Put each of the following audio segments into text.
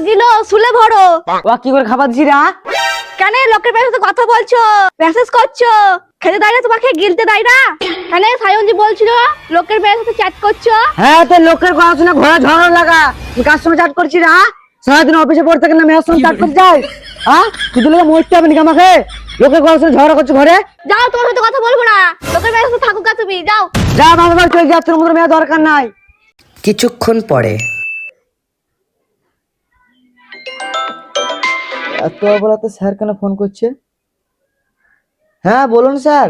গিলো শুলে ভরো। ও কি করে খাবার দিছি রা? কেন লোকের সাথে কথা বলছো, মেসেজ করছো? খেতে দেয় না তোমাকে, গিলতে দেয় না? কেন সায়নজি বলছিল লোকের মেয়ের সাথে চ্যাট করছো? হ্যাঁ তো লোকের কথা শুনে ঘোড়া ঝড় লাগা। তুই কার সঙ্গে চ্যাট করছিস রা? সারাদিন অফিসে পড়তে গেলে মেয়ের সঙ্গে চ্যাট করতে যাই? হ্যাঁ তুই লোকে মরতে হবে নাকি আমাকে? লোকের কথা শুনে ঝগড়া করছো ঘরে? যাও, তোমার সাথে কথা বলবো না। লোকের মেয়ের সাথে থাকুক, তুমি যাও। যা বাবা বাবা চলে যা, তোর মতো মেয়ে দরকার নাই। কিছুক্ষণ পরে এত বলাতে স্যার কেন ফোন করছে? হ্যাঁ বলুন স্যার।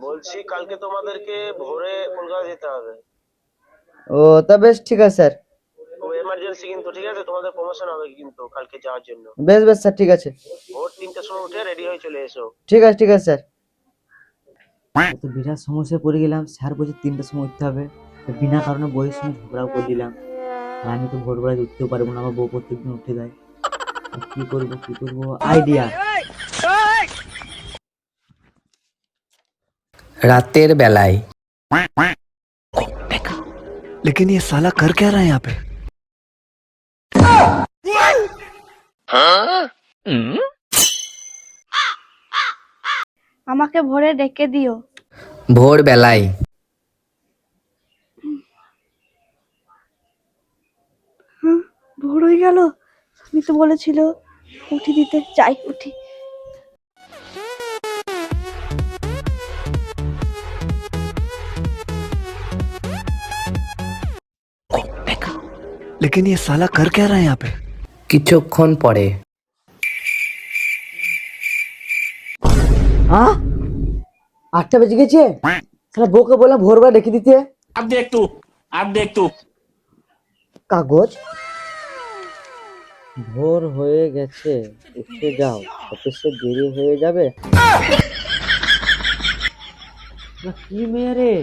বলছি কালকে তোমাদেরকে ভোরে কলকাতা যেতে হবে। ও তা বেশ ঠিক আছে স্যার। ও এমার্জেন্সি কিন্তু, ঠিক আছে? তোমাদের প্রমোশন হবে কিন্তু কালকে যাওয়ার জন্য। বেশ বেশ স্যার ঠিক আছে। ভোর 3টার সময় উঠে রেডি হয়ে চলে এসো। ঠিক আছে ঠিক আছে স্যার। তো বিরাট সমস্যায় পড়ে গেলাম। স্যার বলছে 3টার সময় উঠতে হবে, তো বিনা কারণে বইয়ের সঙ্গে ঝগড়াও করে দিলাম। আর আমি তো ভোরবেলায় উঠতেও পারবো না, আমার বউ প্রত্যেকদিন উঠে দেয়। কি করবো আইডিয়া। রাতের বেলায় लेकिन ये साला कर क्या रहा है यहाँ पे? আমাকে ভোরে ডেকে দিও। ভোরবেলায় ভোর হয়ে গেল, তুমি তো বলেছিল উঠি দিতে। যাই উঠি। लेकिन ये साला कर क्या रहा है यहाँ पे? কিছুক্ষণ পরে হ্যাঁ 8টা বেজে গেছে। সারা বউকে বললাম ভোরবেলা ডেকে দিতে। अब देख तू কাগজ ভোর হয়ে গেছে, উঠে যাও, অফিসে দেরি হয়ে যাবে। কি মেয়ে রে?